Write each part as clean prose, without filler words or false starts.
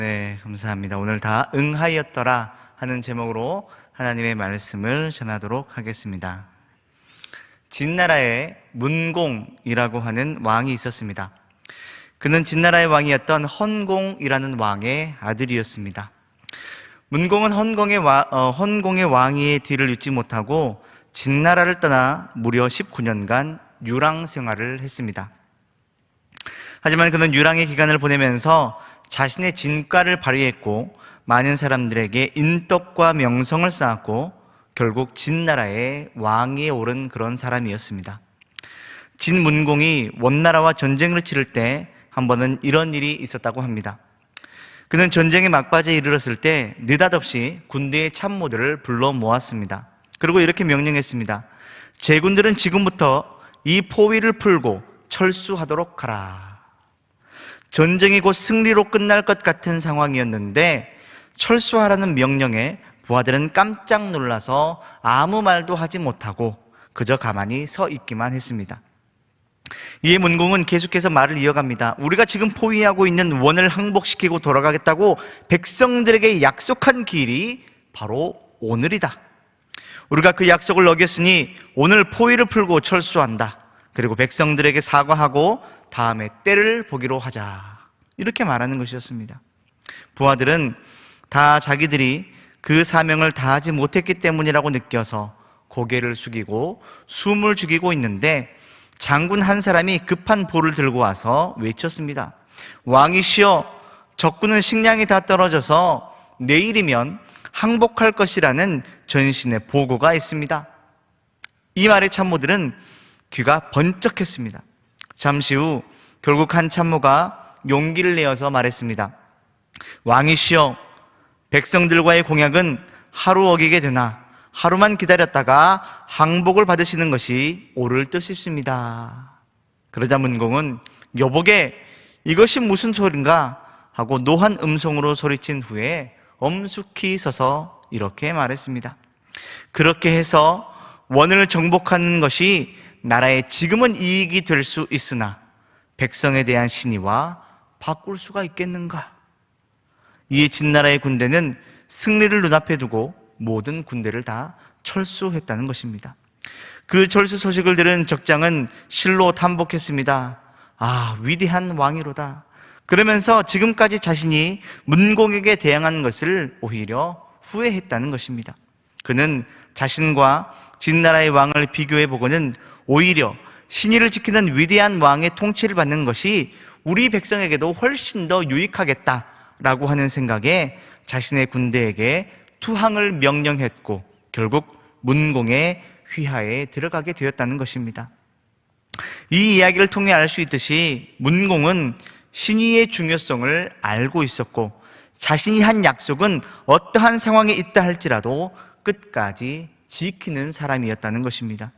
네, 감사합니다. 오늘 다 응하였더라 하는 제목으로 하나님의 말씀을 전하도록 하겠습니다. 진나라에 문공이라고 하는 왕이 있었습니다. 그는 진나라의 왕이었던 헌공이라는 왕의 아들이었습니다. 문공은 헌공의 왕위의 뒤를 잇지 못하고 진나라를 떠나 무려 19년간 유랑 생활을 했습니다. 하지만 그는 유랑의 기간을 보내면서 자신의 진가를 발휘했고 많은 사람들에게 인덕과 명성을 쌓았고 결국 진나라의 왕위에 오른 그런 사람이었습니다. 진문공이 원나라와 전쟁을 치를 때 한 번은 이런 일이 있었다고 합니다. 그는 전쟁의 막바지에 이르렀을 때 느닷없이 군대의 참모들을 불러 모았습니다. 그리고 이렇게 명령했습니다. 제군들은 지금부터 이 포위를 풀고 철수하도록 하라. 전쟁이 곧 승리로 끝날 것 같은 상황이었는데 철수하라는 명령에 부하들은 깜짝 놀라서 아무 말도 하지 못하고 그저 가만히 서 있기만 했습니다. 이에 문공은 계속해서 말을 이어갑니다. 우리가 지금 포위하고 있는 원을 항복시키고 돌아가겠다고 백성들에게 약속한 길이 바로 오늘이다. 우리가 그 약속을 어겼으니 오늘 포위를 풀고 철수한다. 그리고 백성들에게 사과하고 다음에 때를 보기로 하자. 이렇게 말하는 것이었습니다. 부하들은 다 자기들이 그 사명을 다하지 못했기 때문이라고 느껴서 고개를 숙이고 숨을 죽이고 있는데 장군 한 사람이 급한 볼을 들고 와서 외쳤습니다. 왕이시여, 적군은 식량이 다 떨어져서 내일이면 항복할 것이라는 전신의 보고가 있습니다. 이 말에 참모들은 귀가 번쩍했습니다. 잠시 후 결국 한 참모가 용기를 내어서 말했습니다. 왕이시여, 백성들과의 공약은 하루 어기게 되나 하루만 기다렸다가 항복을 받으시는 것이 옳을 듯 싶습니다. 그러자 문공은 여보게 이것이 무슨 소린가 하고 노한 음성으로 소리친 후에 엄숙히 서서 이렇게 말했습니다. 그렇게 해서 원을 정복하는 것이 나라에 지금은 이익이 될 수 있으나 백성에 대한 신의와 바꿀 수가 있겠는가? 이에 진나라의 군대는 승리를 눈앞에 두고 모든 군대를 다 철수했다는 것입니다. 그 철수 소식을 들은 적장은 실로 탐복했습니다. 아, 위대한 왕이로다. 그러면서 지금까지 자신이 문공에게 대항한 것을 오히려 후회했다는 것입니다. 그는 자신과 진나라의 왕을 비교해 보고는 오히려 신의를 지키는 위대한 왕의 통치를 받는 것이 우리 백성에게도 훨씬 더 유익하겠다라고 하는 생각에 자신의 군대에게 투항을 명령했고 결국 문공의 휘하에 들어가게 되었다는 것입니다. 이 이야기를 통해 알 수 있듯이 문공은 신의의 중요성을 알고 있었고 자신이 한 약속은 어떠한 상황에 있다 할지라도 끝까지 지키는 사람이었다는 것입니다.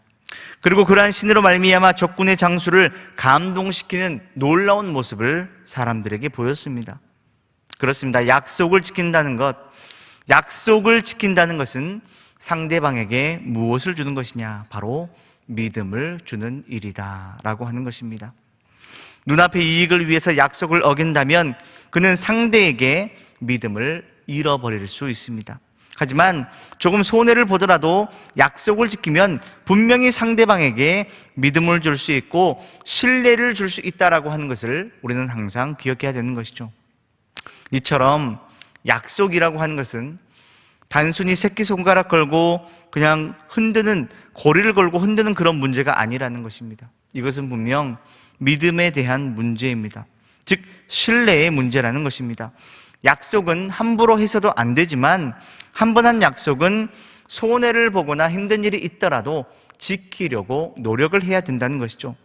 그리고 그러한 신으로 말미암아 적군의 장수를 감동시키는 놀라운 모습을 사람들에게 보였습니다. 그렇습니다. 약속을 지킨다는 것은 상대방에게 무엇을 주는 것이냐? 바로 믿음을 주는 일이다 라고 하는 것입니다. 눈앞의 이익을 위해서 약속을 어긴다면 그는 상대에게 믿음을 잃어버릴 수 있습니다. 하지만 조금 손해를 보더라도 약속을 지키면 분명히 상대방에게 믿음을 줄 수 있고 신뢰를 줄 수 있다라고 하는 것을 우리는 항상 기억해야 되는 것이죠. 이처럼 약속이라고 하는 것은 단순히 새끼손가락 걸고 그냥 고리를 걸고 흔드는 그런 문제가 아니라는 것입니다. 이것은 분명 믿음에 대한 문제입니다. 즉 신뢰의 문제라는 것입니다. 약속은 함부로 해서도 안 되지만 한 번 한 약속은 손해를 보거나 힘든 일이 있더라도 지키려고 노력을 해야 된다는 것이죠.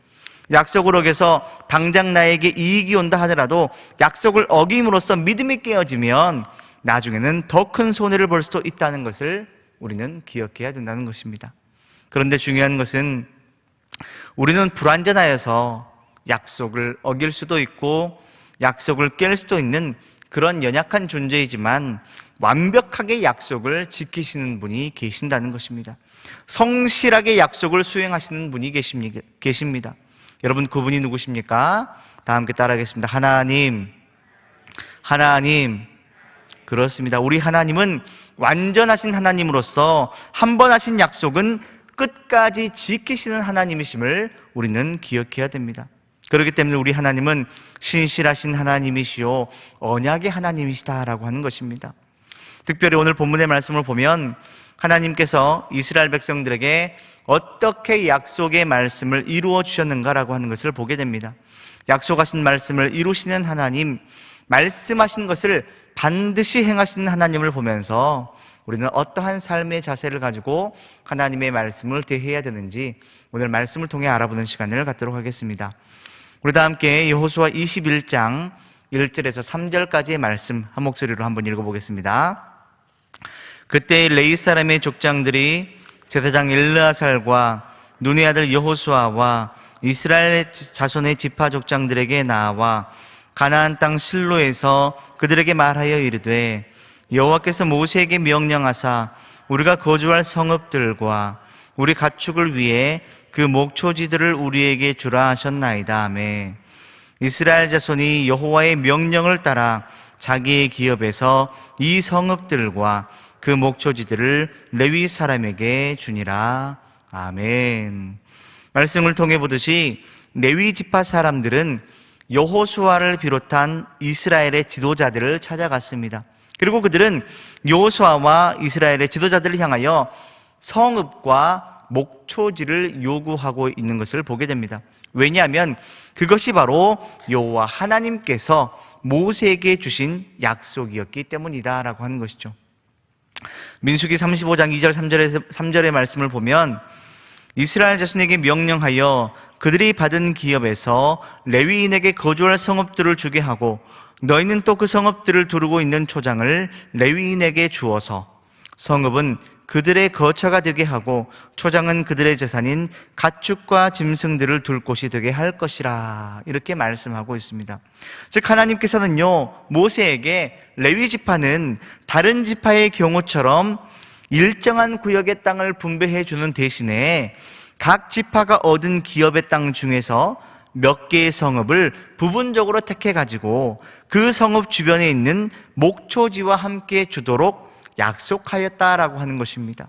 약속을 어겨서 당장 나에게 이익이 온다 하더라도 약속을 어김으로써 믿음이 깨어지면 나중에는 더 큰 손해를 볼 수도 있다는 것을 우리는 기억해야 된다는 것입니다. 그런데 중요한 것은 우리는 불완전하여서 약속을 어길 수도 있고 약속을 깰 수도 있는 그런 연약한 존재이지만 완벽하게 약속을 지키시는 분이 계신다는 것입니다. 성실하게 약속을 수행하시는 분이 계십니다. 여러분, 그분이 누구십니까? 다 함께 따라하겠습니다. 하나님, 하나님, 그렇습니다. 우리 하나님은 완전하신 하나님으로서 한 번 하신 약속은 끝까지 지키시는 하나님이심을 우리는 기억해야 됩니다. 그렇기 때문에 우리 하나님은 신실하신 하나님이시요 언약의 하나님이시다라고 하는 것입니다. 특별히 오늘 본문의 말씀을 보면 하나님께서 이스라엘 백성들에게 어떻게 약속의 말씀을 이루어 주셨는가라고 하는 것을 보게 됩니다. 약속하신 말씀을 이루시는 하나님, 말씀하신 것을 반드시 행하시는 하나님을 보면서 우리는 어떠한 삶의 자세를 가지고 하나님의 말씀을 대해야 되는지 오늘 말씀을 통해 알아보는 시간을 갖도록 하겠습니다. 우리 다 함께 여호수아 21장 1절에서 3절까지의 말씀 한 목소리로 한번 읽어보겠습니다. 그때 레위 사람의 족장들이 제사장 엘르아살과 눈의 아들 여호수아와 이스라엘 자손의 지파 족장들에게 나와 가나안 땅 실로에서 그들에게 말하여 이르되 여호와께서 모세에게 명령하사 우리가 거주할 성읍들과 우리 가축을 위해 그 목초지들을 우리에게 주라 하셨나이다 하매 이스라엘 자손이 여호와의 명령을 따라 자기의 기업에서 이 성읍들과 그 목초지들을 레위 사람에게 주니라. 아멘. 말씀을 통해 보듯이 레위 지파 사람들은 여호수아를 비롯한 이스라엘의 지도자들을 찾아갔습니다. 그리고 그들은 여호수아와 이스라엘의 지도자들을 향하여 성읍과 목초지를 요구하고 있는 것을 보게 됩니다. 왜냐하면 그것이 바로 여호와 하나님께서 모세에게 주신 약속이었기 때문이다라고 하는 것이죠. 민수기 35장 2절 3절의 말씀을 보면 이스라엘 자손에게 명령하여 그들이 받은 기업에서 레위인에게 거주할 성읍들을 주게 하고 너희는 또 그 성읍들을 두르고 있는 초장을 레위인에게 주어서 성읍은 그들의 거처가 되게 하고 초장은 그들의 재산인 가축과 짐승들을 둘 곳이 되게 할 것이라 이렇게 말씀하고 있습니다. 즉 하나님께서는요 모세에게 레위 지파는 다른 지파의 경우처럼 일정한 구역의 땅을 분배해 주는 대신에 각 지파가 얻은 기업의 땅 중에서 몇 개의 성읍을 부분적으로 택해 가지고 그 성읍 주변에 있는 목초지와 함께 주도록 약속하였다라고 하는 것입니다.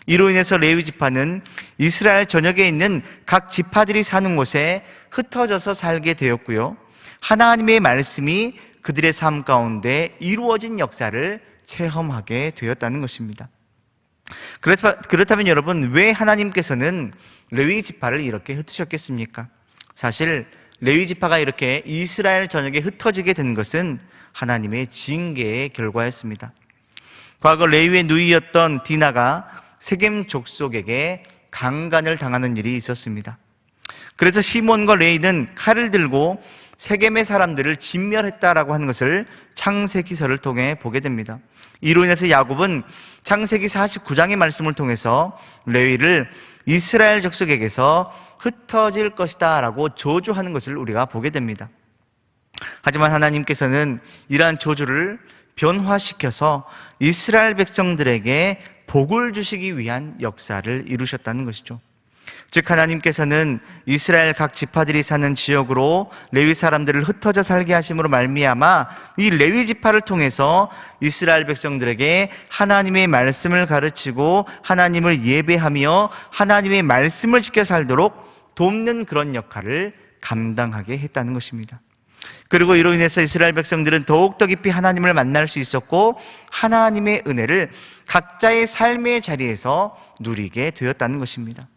이로 인해서 레위 지파는 이스라엘 전역에 있는 각 지파들이 사는 곳에 흩어져서 살게 되었고요. 하나님의 말씀이 그들의 삶 가운데 이루어진 역사를 체험하게 되었다는 것입니다. 그렇다면 여러분, 왜 하나님께서는 레위 지파를 이렇게 흩으셨겠습니까? 사실 레위 지파가 이렇게 이스라엘 전역에 흩어지게 된 것은 하나님의 징계의 결과였습니다. 과거 레위의 누이였던 디나가 세겜 족속에게 강간을 당하는 일이 있었습니다. 그래서 시몬과 레위는 칼을 들고 세겜의 사람들을 진멸했다라고 하는 것을 창세기서를 통해 보게 됩니다. 이로 인해서 야곱은 창세기 49장의 말씀을 통해서 레위를 이스라엘 족속에게서 흩어질 것이다 라고 저주하는 것을 우리가 보게 됩니다. 하지만 하나님께서는 이러한 저주를 변화시켜서 이스라엘 백성들에게 복을 주시기 위한 역사를 이루셨다는 것이죠. 즉 하나님께서는 이스라엘 각 지파들이 사는 지역으로 레위 사람들을 흩어져 살게 하심으로 말미암아 이 레위 지파를 통해서 이스라엘 백성들에게 하나님의 말씀을 가르치고 하나님을 예배하며 하나님의 말씀을 지켜 살도록 돕는 그런 역할을 감당하게 했다는 것입니다. 그리고 이로 인해서 이스라엘 백성들은 더욱더 깊이 하나님을 만날 수 있었고 하나님의 은혜를 각자의 삶의 자리에서 누리게 되었다는 것입니다.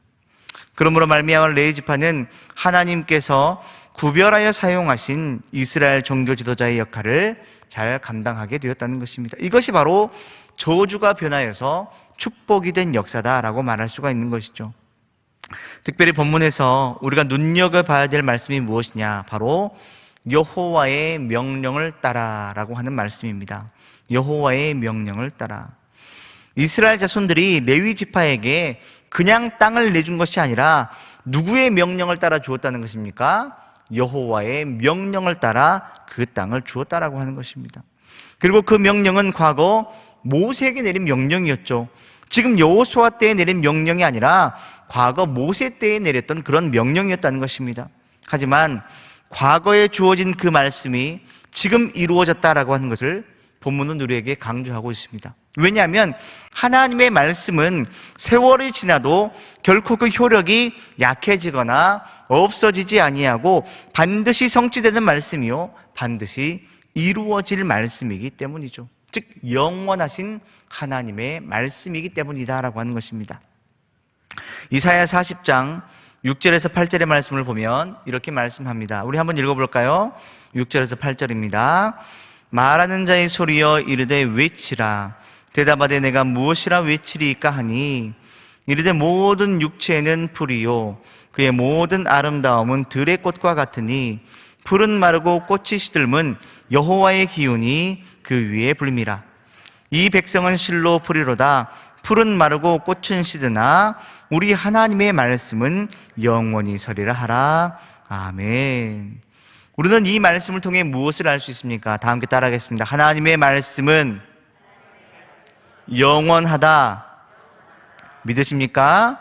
그러므로 말미암아 레위 지파는 하나님께서 구별하여 사용하신 이스라엘 종교 지도자의 역할을 잘 감당하게 되었다는 것입니다. 이것이 바로 저주가 변하여서 축복이 된 역사다라고 말할 수가 있는 것이죠. 특별히 본문에서 우리가 눈여겨봐야 될 말씀이 무엇이냐? 바로 여호와의 명령을 따라라고 하는 말씀입니다. 여호와의 명령을 따라. 이스라엘 자손들이 레위 지파에게 그냥 땅을 내준 것이 아니라 누구의 명령을 따라 주었다는 것입니까? 여호와의 명령을 따라 그 땅을 주었다라고 하는 것입니다. 그리고 그 명령은 과거 모세에게 내린 명령이었죠. 지금 여호수아 때에 내린 명령이 아니라 과거 모세 때에 내렸던 그런 명령이었다는 것입니다. 하지만 과거에 주어진 그 말씀이 지금 이루어졌다라고 하는 것을 본문은 우리에게 강조하고 있습니다. 왜냐하면 하나님의 말씀은 세월이 지나도 결코 그 효력이 약해지거나 없어지지 아니하고 반드시 성취되는 말씀이요 반드시 이루어질 말씀이기 때문이죠. 즉 영원하신 하나님의 말씀이기 때문이다라고 하는 것입니다. 이사야 40장 6절에서 8절의 말씀을 보면 이렇게 말씀합니다. 우리 한번 읽어볼까요? 6절에서 8절입니다. 말하는 자의 소리여 이르되 외치라. 대답하되 내가 무엇이라 외치리이까 하니 이르되 모든 육체는 풀이요 그의 모든 아름다움은 들의 꽃과 같으니 풀은 마르고 꽃이 시들면 여호와의 기운이 그 위에 불미라. 이 백성은 실로 풀이로다. 풀은 마르고 꽃은 시드나 우리 하나님의 말씀은 영원히 서리라 하라. 아멘. 우리는 이 말씀을 통해 무엇을 알 수 있습니까? 다 함께 따라하겠습니다. 하나님의 말씀은 영원하다. 믿으십니까?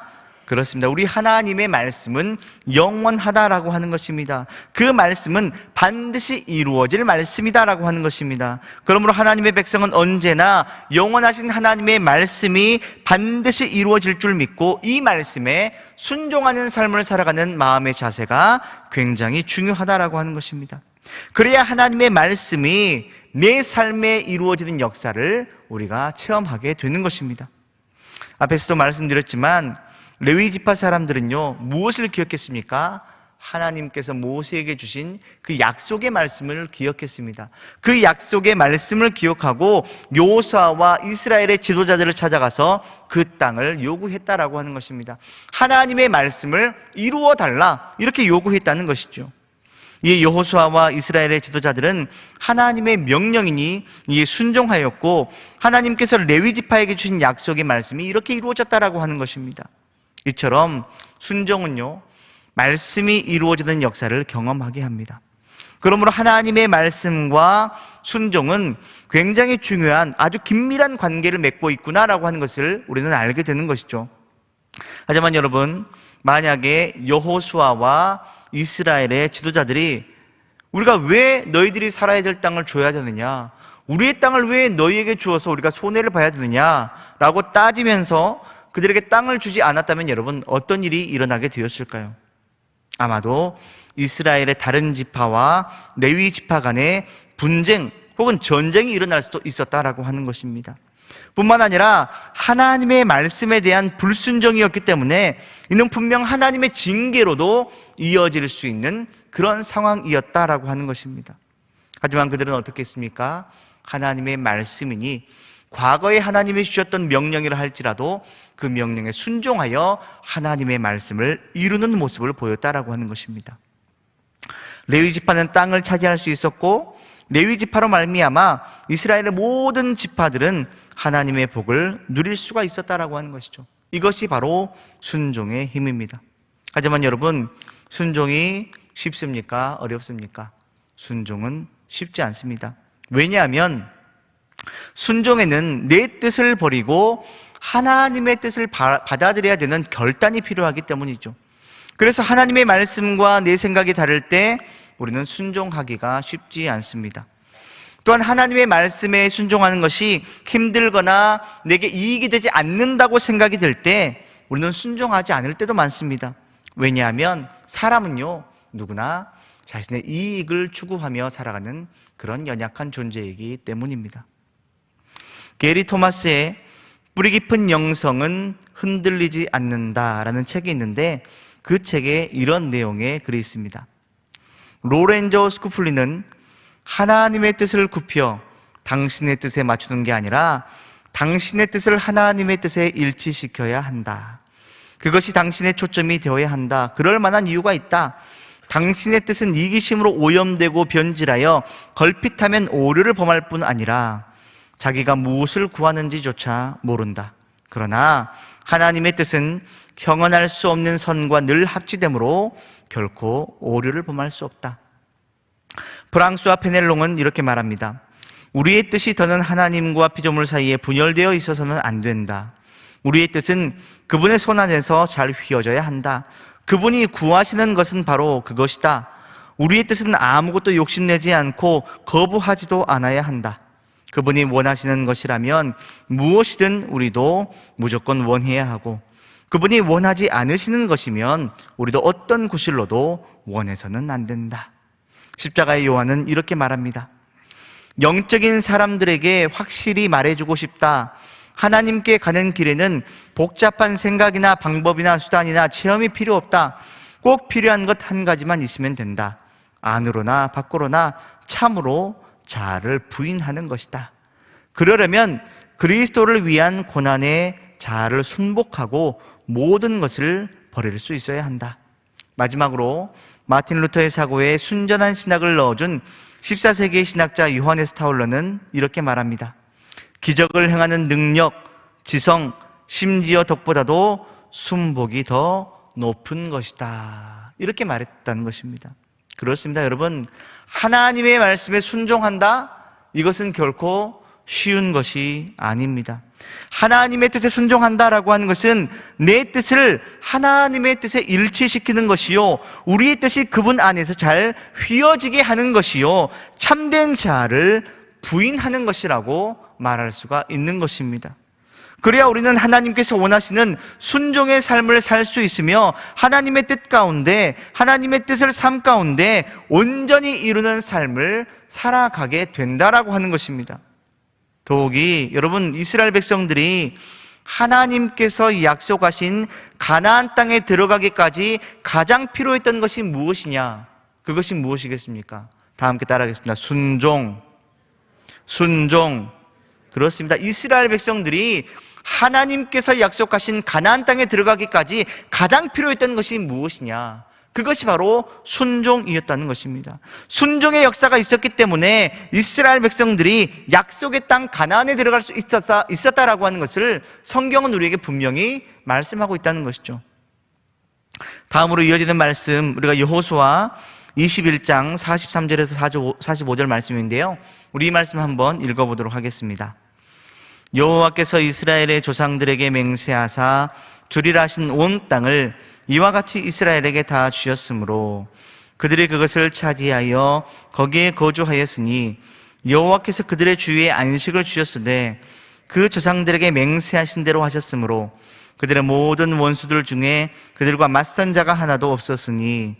그렇습니다. 우리 하나님의 말씀은 영원하다라고 하는 것입니다. 그 말씀은 반드시 이루어질 말씀이다라고 하는 것입니다. 그러므로 하나님의 백성은 언제나 영원하신 하나님의 말씀이 반드시 이루어질 줄 믿고 이 말씀에 순종하는 삶을 살아가는 마음의 자세가 굉장히 중요하다라고 하는 것입니다. 그래야 하나님의 말씀이 내 삶에 이루어지는 역사를 우리가 체험하게 되는 것입니다. 앞에서도 말씀드렸지만 레위 지파 사람들은요 무엇을 기억했습니까? 하나님께서 모세에게 주신 그 약속의 말씀을 기억했습니다. 그 약속의 말씀을 기억하고 여호수아와 이스라엘의 지도자들을 찾아가서 그 땅을 요구했다라고 하는 것입니다. 하나님의 말씀을 이루어 달라 이렇게 요구했다는 것이죠. 이 여호수아와 이스라엘의 지도자들은 하나님의 명령이니 이에 순종하였고 하나님께서 레위 지파에게 주신 약속의 말씀이 이렇게 이루어졌다라고 하는 것입니다. 이처럼 순종은요 말씀이 이루어지는 역사를 경험하게 합니다. 그러므로 하나님의 말씀과 순종은 굉장히 중요한 아주 긴밀한 관계를 맺고 있구나라고 하는 것을 우리는 알게 되는 것이죠. 하지만 여러분, 만약에 여호수아와 이스라엘의 지도자들이 우리가 왜 너희들이 살아야 될 땅을 줘야 되느냐, 우리의 땅을 왜 너희에게 주어서 우리가 손해를 봐야 되느냐라고 따지면서 그들에게 땅을 주지 않았다면 여러분 어떤 일이 일어나게 되었을까요? 아마도 이스라엘의 다른 지파와 레위 지파 간의 분쟁 혹은 전쟁이 일어날 수도 있었다라고 하는 것입니다. 뿐만 아니라 하나님의 말씀에 대한 불순종이었기 때문에 이는 분명 하나님의 징계로도 이어질 수 있는 그런 상황이었다라고 하는 것입니다. 하지만 그들은 어떻게 했습니까? 하나님의 말씀이니 과거에 하나님이 주셨던 명령이라 할지라도 그 명령에 순종하여 하나님의 말씀을 이루는 모습을 보였다라고 하는 것입니다. 레위 지파는 땅을 차지할 수 있었고 레위 지파로 말미암아 이스라엘의 모든 지파들은 하나님의 복을 누릴 수가 있었다라고 하는 것이죠. 이것이 바로 순종의 힘입니다. 하지만 여러분, 순종이 쉽습니까? 어렵습니까? 순종은 쉽지 않습니다. 왜냐하면 순종에는 내 뜻을 버리고 하나님의 뜻을 받아들여야 되는 결단이 필요하기 때문이죠. 그래서 하나님의 말씀과 내 생각이 다를 때 우리는 순종하기가 쉽지 않습니다. 또한 하나님의 말씀에 순종하는 것이 힘들거나 내게 이익이 되지 않는다고 생각이 들 때 우리는 순종하지 않을 때도 많습니다. 왜냐하면 사람은요 누구나 자신의 이익을 추구하며 살아가는 그런 연약한 존재이기 때문입니다. 게리 토마스의 뿌리 깊은 영성은 흔들리지 않는다라는 책이 있는데 그 책에 이런 내용의 글이 있습니다. 로렌조 스쿠플리는 하나님의 뜻을 굽혀 당신의 뜻에 맞추는 게 아니라 당신의 뜻을 하나님의 뜻에 일치시켜야 한다. 그것이 당신의 초점이 되어야 한다. 그럴 만한 이유가 있다. 당신의 뜻은 이기심으로 오염되고 변질하여 걸핏하면 오류를 범할 뿐 아니라 자기가 무엇을 구하는지조차 모른다. 그러나 하나님의 뜻은 형언할 수 없는 선과 늘 합치되므로 결코 오류를 범할 수 없다. 프랑스와 페넬롱은 이렇게 말합니다. 우리의 뜻이 더는 하나님과 피조물 사이에 분열되어 있어서는 안 된다. 우리의 뜻은 그분의 손 안에서 잘 휘어져야 한다. 그분이 구하시는 것은 바로 그것이다. 우리의 뜻은 아무것도 욕심내지 않고 거부하지도 않아야 한다. 그분이 원하시는 것이라면 무엇이든 우리도 무조건 원해야 하고, 그분이 원하지 않으시는 것이면 우리도 어떤 구실로도 원해서는 안 된다. 십자가의 요한은 이렇게 말합니다. 영적인 사람들에게 확실히 말해주고 싶다. 하나님께 가는 길에는 복잡한 생각이나 방법이나 수단이나 체험이 필요 없다. 꼭 필요한 것 한 가지만 있으면 된다. 안으로나 밖으로나 참으로 자아를 부인하는 것이다. 그러려면 그리스도를 위한 고난에 자아를 순복하고 모든 것을 버릴 수 있어야 한다. 마지막으로 마틴 루터의 사고에 순전한 신학을 넣어준 14세기의 신학자 요하네스 타울러는 이렇게 말합니다. 기적을 행하는 능력, 지성, 심지어 덕보다도 순복이 더 높은 것이다. 이렇게 말했다는 것입니다. 그렇습니다, 여러분. 하나님의 말씀에 순종한다? 이것은 결코 쉬운 것이 아닙니다. 하나님의 뜻에 순종한다라고 하는 것은 내 뜻을 하나님의 뜻에 일치시키는 것이요, 우리의 뜻이 그분 안에서 잘 휘어지게 하는 것이요, 참된 자아를 부인하는 것이라고 말할 수가 있는 것입니다. 그래야 우리는 하나님께서 원하시는 순종의 삶을 살 수 있으며 하나님의 뜻 가운데, 하나님의 뜻을 삶 가운데 온전히 이루는 삶을 살아가게 된다라고 하는 것입니다. 더욱이 여러분, 이스라엘 백성들이 하나님께서 약속하신 가나안 땅에 들어가기까지 가장 필요했던 것이 무엇이냐? 그것이 무엇이겠습니까? 다 함께 따라하겠습니다. 순종. 그렇습니다. 이스라엘 백성들이 하나님께서 약속하신 가나안 땅에 들어가기까지 가장 필요했던 것이 무엇이냐? 그것이 바로 순종이었다는 것입니다. 순종의 역사가 있었기 때문에 이스라엘 백성들이 약속의 땅 가나안에 들어갈 수 있었다라고 하는 것을 성경은 우리에게 분명히 말씀하고 있다는 것이죠. 다음으로 이어지는 말씀, 우리가 여호수아 21장 43절에서 45절 말씀인데요, 우리 이 말씀 한번 읽어보도록 하겠습니다. 여호와께서 이스라엘의 조상들에게 맹세하사 주리라 하신 온 땅을 이와 같이 이스라엘에게 다 주셨으므로 그들이 그것을 차지하여 거기에 거주하였으니 여호와께서 그들의 주위에 안식을 주셨으되 그 조상들에게 맹세하신 대로 하셨으므로 그들의 모든 원수들 중에 그들과 맞선 자가 하나도 없었으니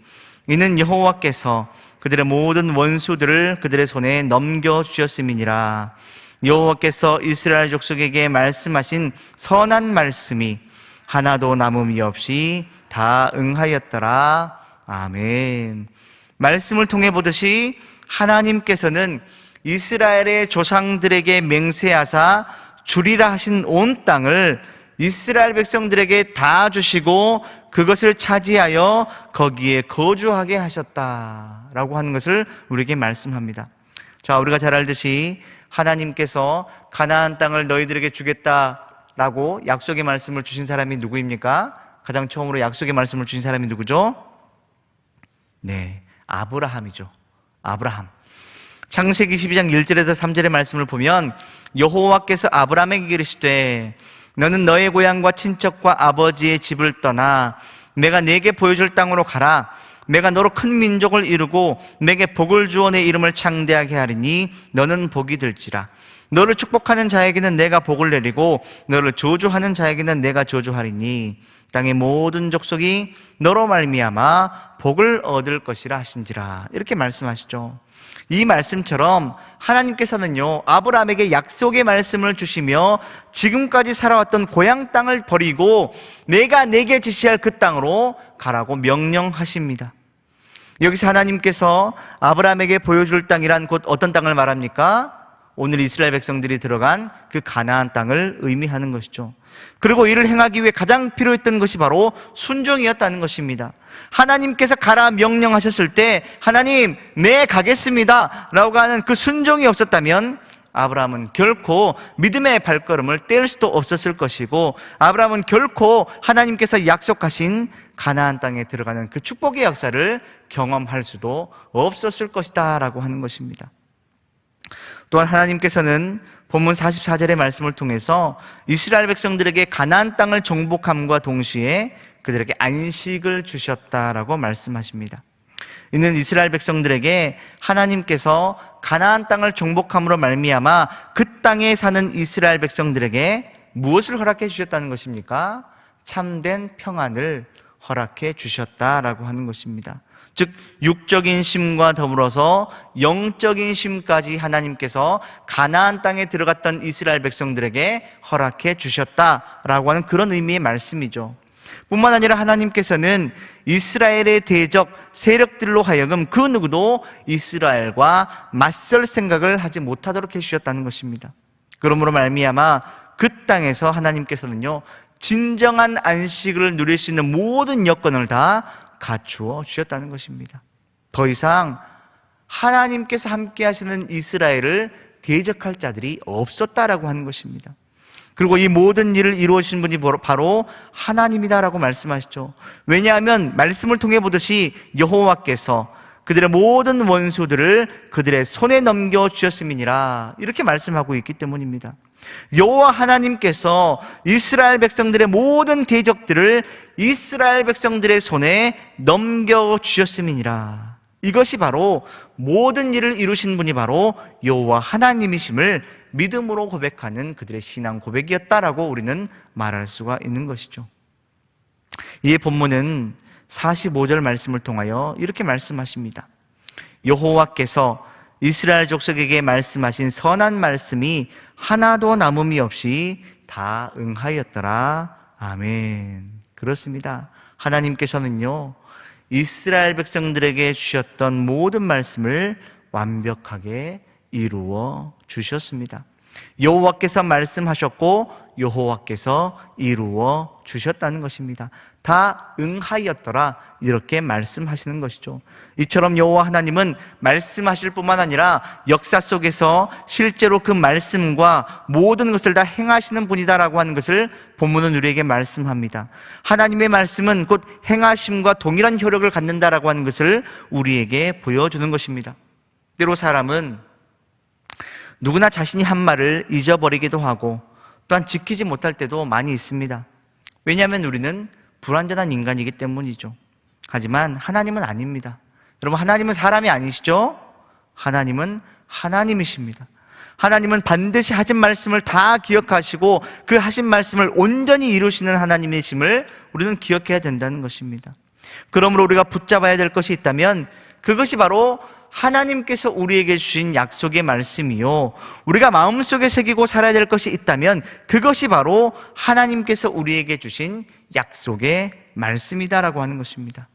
이는 여호와께서 그들의 모든 원수들을 그들의 손에 넘겨주셨음이니라. 여호와께서 이스라엘 족속에게 말씀하신 선한 말씀이 하나도 남음이 없이 다 응하였더라. 아멘. 말씀을 통해 보듯이 하나님께서는 이스라엘의 조상들에게 맹세하사 주리라 하신 온 땅을 이스라엘 백성들에게 다 주시고 그것을 차지하여 거기에 거주하게 하셨다라고 하는 것을 우리에게 말씀합니다. 자, 우리가 잘 알듯이 하나님께서 가나안 땅을 너희들에게 주겠다라고 약속의 말씀을 주신 사람이 누구입니까? 가장 처음으로 약속의 말씀을 주신 사람이 누구죠? 네, 아브라함이죠. 아브라함. 창세기 12장 1절에서 3절의 말씀을 보면 여호와께서 아브라함에게 이르시되 너는 너의 고향과 친척과 아버지의 집을 떠나 내가 네게 보여줄 땅으로 가라. 내가 너로 큰 민족을 이루고 내게 복을 주어 내 이름을 창대하게 하리니 너는 복이 될지라. 너를 축복하는 자에게는 내가 복을 내리고 너를 저주하는 자에게는 내가 저주하리니 땅의 모든 족속이 너로 말미암아 복을 얻을 것이라 하신지라. 이렇게 말씀하시죠. 이 말씀처럼 하나님께서는요, 아브라함에게 약속의 말씀을 주시며 지금까지 살아왔던 고향 땅을 버리고 내가 내게 지시할 그 땅으로 가라고 명령하십니다. 여기서 하나님께서 아브라함에게 보여줄 땅이란 곧 어떤 땅을 말합니까? 오늘 이스라엘 백성들이 들어간 그 가나안 땅을 의미하는 것이죠. 그리고 이를 행하기 위해 가장 필요했던 것이 바로 순종이었다는 것입니다. 하나님께서 가라 명령하셨을 때 하나님, 네, 가겠습니다 라고 하는 그 순종이 없었다면 아브라함은 결코 믿음의 발걸음을 뗄 수도 없었을 것이고, 아브라함은 결코 하나님께서 약속하신 가나안 땅에 들어가는 그 축복의 역사를 경험할 수도 없었을 것이다 라고 하는 것입니다. 또한 하나님께서는 본문 44절의 말씀을 통해서 이스라엘 백성들에게 가나안 땅을 정복함과 동시에 그들에게 안식을 주셨다라고 말씀하십니다. 이는 이스라엘 백성들에게 하나님께서 가나안 땅을 정복함으로 말미암아 그 땅에 사는 이스라엘 백성들에게 무엇을 허락해 주셨다는 것입니까? 참된 평안을 허락해 주셨다라고 하는 것입니다. 즉 육적인 쉼과 더불어서 영적인 쉼까지 하나님께서 가나안 땅에 들어갔던 이스라엘 백성들에게 허락해 주셨다라고 하는 그런 의미의 말씀이죠. 뿐만 아니라 하나님께서는 이스라엘의 대적 세력들로 하여금 그 누구도 이스라엘과 맞설 생각을 하지 못하도록 해주셨다는 것입니다. 그러므로 말미암아 그 땅에서 하나님께서는요, 진정한 안식을 누릴 수 있는 모든 여건을 다 갖추어 주셨다는 것입니다. 더 이상 하나님께서 함께 하시는 이스라엘을 대적할 자들이 없었다라고 하는 것입니다. 그리고 이 모든 일을 이루어주신 분이 바로 하나님이다라고 말씀하시죠. 왜냐하면 말씀을 통해 보듯이 여호와께서 그들의 모든 원수들을 그들의 손에 넘겨주셨음이니라, 이렇게 말씀하고 있기 때문입니다. 여호와 하나님께서 이스라엘 백성들의 모든 대적들을 이스라엘 백성들의 손에 넘겨주셨음이니라. 이것이 바로 모든 일을 이루신 분이 바로 여호와 하나님이심을 믿음으로 고백하는 그들의 신앙 고백이었다라고 우리는 말할 수가 있는 것이죠. 이 본문은 45절 말씀을 통하여 이렇게 말씀하십니다. 여호와께서 이스라엘 족속에게 말씀하신 선한 말씀이 하나도 남음이 없이 다 응하였더라. 아멘. 그렇습니다. 하나님께서는요, 이스라엘 백성들에게 주셨던 모든 말씀을 완벽하게 이루어 주셨습니다. 여호와께서 말씀하셨고 여호와께서 이루어 주셨다는 것입니다. 다 응하였더라, 이렇게 말씀하시는 것이죠. 이처럼 여호와 하나님은 말씀하실 뿐만 아니라 역사 속에서 실제로 그 말씀과 모든 것을 다 행하시는 분이다라고 하는 것을 본문은 우리에게 말씀합니다. 하나님의 말씀은 곧 행하심과 동일한 효력을 갖는다라고 하는 것을 우리에게 보여주는 것입니다. 때로 사람은 누구나 자신이 한 말을 잊어버리기도 하고 또한 지키지 못할 때도 많이 있습니다. 왜냐하면 우리는 불완전한 인간이기 때문이죠. 하지만 하나님은 아닙니다. 여러분, 하나님은 사람이 아니시죠? 하나님은 하나님이십니다. 하나님은 반드시 하신 말씀을 다 기억하시고 그 하신 말씀을 온전히 이루시는 하나님이심을 우리는 기억해야 된다는 것입니다. 그러므로 우리가 붙잡아야 될 것이 있다면 그것이 바로 하나님께서 우리에게 주신 약속의 말씀이요, 우리가 마음속에 새기고 살아야 될 것이 있다면 그것이 바로 하나님께서 우리에게 주신 약속의 말씀이다라고 하는 것입니다.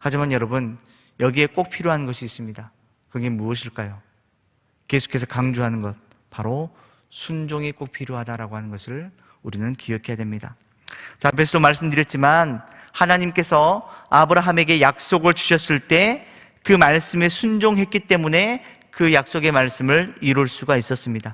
하지만 여러분, 여기에 꼭 필요한 것이 있습니다. 그게 무엇일까요? 계속해서 강조하는 것, 바로 순종이 꼭 필요하다라고 하는 것을 우리는 기억해야 됩니다. 자, 앞에서도 말씀드렸지만 하나님께서 아브라함에게 약속을 주셨을 때 그 말씀에 순종했기 때문에 그 약속의 말씀을 이룰 수가 있었습니다.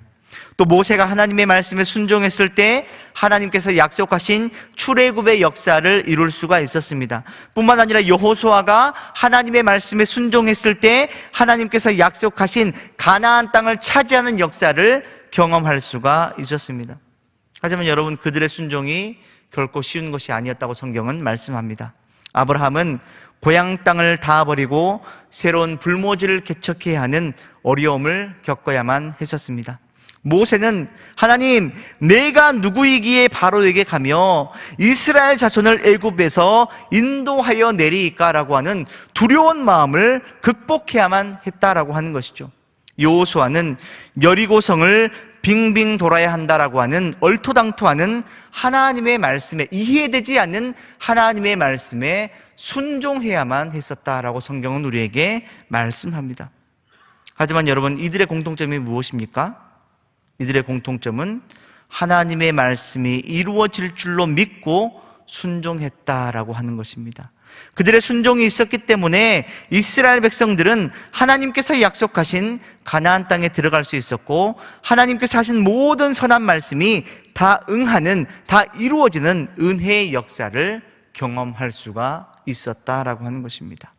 또 모세가 하나님의 말씀에 순종했을 때 하나님께서 약속하신 출애굽의 역사를 이룰 수가 있었습니다. 뿐만 아니라 여호수아가 하나님의 말씀에 순종했을 때 하나님께서 약속하신 가나안 땅을 차지하는 역사를 경험할 수가 있었습니다. 하지만 여러분, 그들의 순종이 결코 쉬운 것이 아니었다고 성경은 말씀합니다. 아브라함은 고향 땅을 다 버리고 새로운 불모지를 개척해야 하는 어려움을 겪어야만 했었습니다. 모세는 하나님, 내가 누구이기에 바로에게 가며 이스라엘 자손을 애굽에서 인도하여 내리이까라고 하는 두려운 마음을 극복해야만 했다라고 하는 것이죠. 여호수아는 여리고성을 빙빙 돌아야 한다라고 하는 얼토당토하는 하나님의 말씀에, 이해되지 않는 하나님의 말씀에 순종해야만 했었다라고 성경은 우리에게 말씀합니다. 하지만 여러분, 이들의 공통점이 무엇입니까? 이들의 공통점은 하나님의 말씀이 이루어질 줄로 믿고 순종했다라고 하는 것입니다. 그들의 순종이 있었기 때문에 이스라엘 백성들은 하나님께서 약속하신 가나안 땅에 들어갈 수 있었고, 하나님께서 하신 모든 선한 말씀이 다 응하는, 다 이루어지는 은혜의 역사를 경험할 수가 있었다라고 하는 것입니다.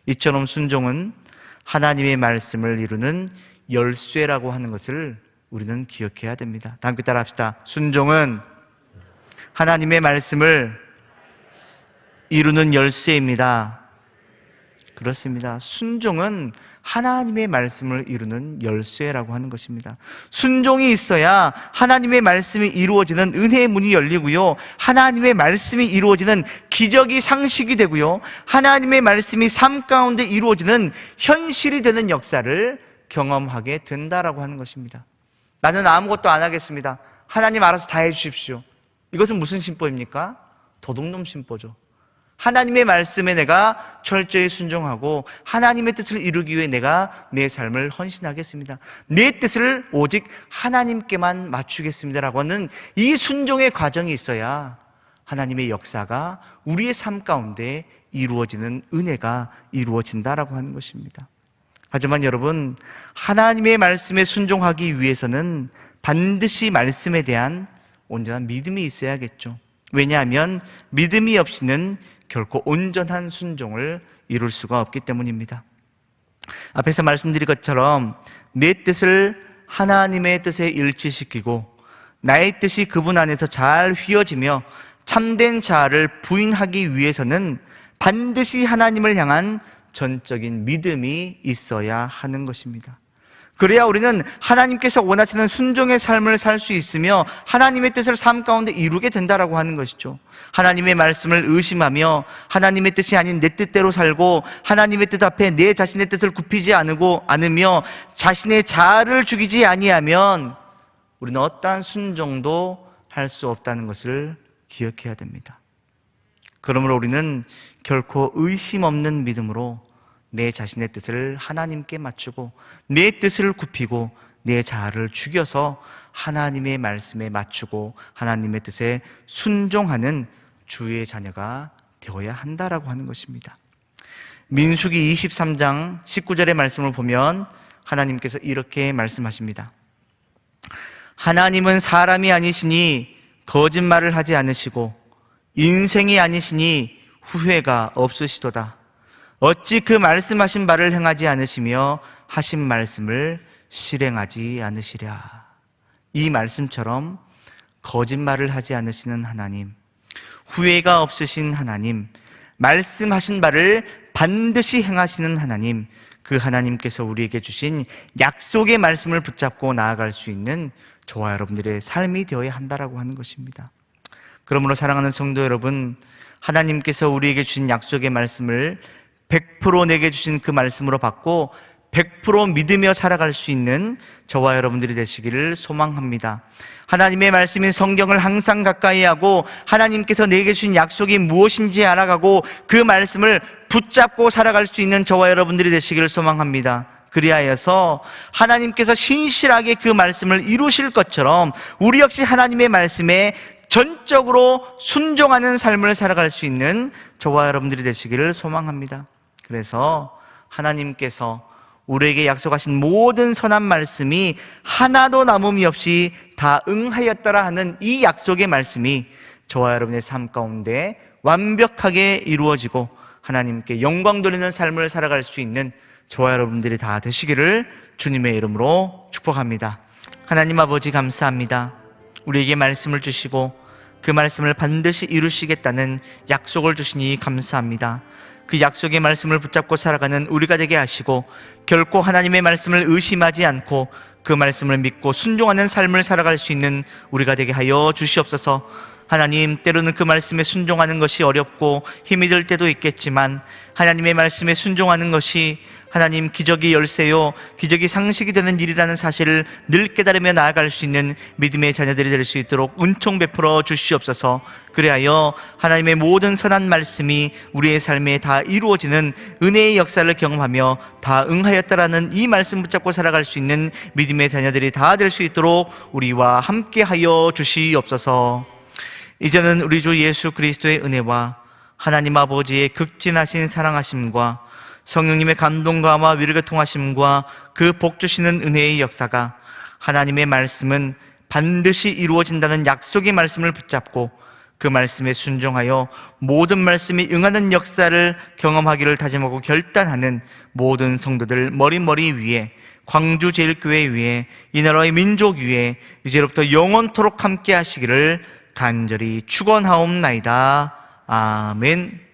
이처럼 순종은 하나님의 말씀을 이루는 열쇠라고 하는 것을 우리는 기억해야 됩니다. 다 함께 따라 합시다. 순종은 하나님의 말씀을 이루는 열쇠입니다. 그렇습니다. 순종은 하나님의 말씀을 이루는 열쇠라고 하는 것입니다. 순종이 있어야 하나님의 말씀이 이루어지는 은혜의 문이 열리고요, 하나님의 말씀이 이루어지는 기적이 상식이 되고요, 하나님의 말씀이 삶 가운데 이루어지는 현실이 되는 역사를 경험하게 된다라고 하는 것입니다. 나는 아무것도 안 하겠습니다, 하나님 알아서 다 해주십시오. 이것은 무슨 신보입니까? 도둑놈 신보죠. 하나님의 말씀에 내가 철저히 순종하고 하나님의 뜻을 이루기 위해 내가 내 삶을 헌신하겠습니다, 내 뜻을 오직 하나님께만 맞추겠습니다라고 하는 이 순종의 과정이 있어야 하나님의 역사가 우리의 삶 가운데 이루어지는 은혜가 이루어진다라고 하는 것입니다. 하지만 여러분, 하나님의 말씀에 순종하기 위해서는 반드시 말씀에 대한 온전한 믿음이 있어야겠죠. 왜냐하면 믿음이 없이는 결코 온전한 순종을 이룰 수가 없기 때문입니다. 앞에서 말씀드린 것처럼 내 뜻을 하나님의 뜻에 일치시키고 나의 뜻이 그분 안에서 잘 휘어지며 참된 자아를 부인하기 위해서는 반드시 하나님을 향한 전적인 믿음이 있어야 하는 것입니다. 그래야 우리는 하나님께서 원하시는 순종의 삶을 살 수 있으며 하나님의 뜻을 삶 가운데 이루게 된다라고 하는 것이죠. 하나님의 말씀을 의심하며 하나님의 뜻이 아닌 내 뜻대로 살고 하나님의 뜻 앞에 내 자신의 뜻을 굽히지 않으며 자신의 자아를 죽이지 아니하면 우리는 어떠한 순종도 할 수 없다는 것을 기억해야 됩니다. 그러므로 우리는 결코 의심 없는 믿음으로 내 자신의 뜻을 하나님께 맞추고 내 뜻을 굽히고 내 자아를 죽여서 하나님의 말씀에 맞추고 하나님의 뜻에 순종하는 주의 자녀가 되어야 한다라고 하는 것입니다. 민수기 23장 19절의 말씀을 보면 하나님께서 이렇게 말씀하십니다. 하나님은 사람이 아니시니 거짓말을 하지 않으시고 인생이 아니시니 후회가 없으시도다. 어찌 그 말씀하신 바를 행하지 않으시며 하신 말씀을 실행하지 않으시랴. 이 말씀처럼 거짓말을 하지 않으시는 하나님, 후회가 없으신 하나님, 말씀하신 바를 반드시 행하시는 하나님, 그 하나님께서 우리에게 주신 약속의 말씀을 붙잡고 나아갈 수 있는 저와 여러분들의 삶이 되어야 한다라고 하는 것입니다. 그러므로 사랑하는 성도 여러분, 하나님께서 우리에게 주신 약속의 말씀을 100% 내게 주신 그 말씀으로 받고 100% 믿으며 살아갈 수 있는 저와 여러분들이 되시기를 소망합니다. 하나님의 말씀인 성경을 항상 가까이 하고 하나님께서 내게 주신 약속이 무엇인지 알아가고 그 말씀을 붙잡고 살아갈 수 있는 저와 여러분들이 되시기를 소망합니다. 그리하여서 하나님께서 신실하게 그 말씀을 이루실 것처럼 우리 역시 하나님의 말씀에 전적으로 순종하는 삶을 살아갈 수 있는 저와 여러분들이 되시기를 소망합니다. 그래서 하나님께서 우리에게 약속하신 모든 선한 말씀이 하나도 남음이 없이 다 응하였더라 하는 이 약속의 말씀이 저와 여러분의 삶 가운데 완벽하게 이루어지고 하나님께 영광 돌리는 삶을 살아갈 수 있는 저와 여러분들이 다 되시기를 주님의 이름으로 축복합니다. 하나님 아버지 감사합니다. 우리에게 말씀을 주시고 그 말씀을 반드시 이루시겠다는 약속을 주시니 감사합니다. 그 약속의 말씀을 붙잡고 살아가는 우리가 되게 하시고 결코 하나님의 말씀을 의심하지 않고 그 말씀을 믿고 순종하는 삶을 살아갈 수 있는 우리가 되게 하여 주시옵소서. 하나님, 때로는 그 말씀에 순종하는 것이 어렵고 힘이 들 때도 있겠지만 하나님의 말씀에 순종하는 것이 하나님 기적이 열쇠요 기적이 상식이 되는 일이라는 사실을 늘 깨달으며 나아갈 수 있는 믿음의 자녀들이 될 수 있도록 은총 베풀어 주시옵소서. 그리하여 하나님의 모든 선한 말씀이 우리의 삶에 다 이루어지는 은혜의 역사를 경험하며 다 응하였다라는 이 말씀 붙잡고 살아갈 수 있는 믿음의 자녀들이 다 될 수 있도록 우리와 함께하여 주시옵소서. 이제는 우리 주 예수 그리스도의 은혜와 하나님 아버지의 극진하신 사랑하심과 성령님의 감동과 위로가 통하심과 그 복 주시는 은혜의 역사가 하나님의 말씀은 반드시 이루어진다는 약속의 말씀을 붙잡고 그 말씀에 순종하여 모든 말씀이 응하는 역사를 경험하기를 다짐하고 결단하는 모든 성도들 머리 위에 광주제일교회 위에 이 나라의 민족 위에 이제로부터 영원토록 함께 하시기를 간절히 축원하옵나이다. 아멘.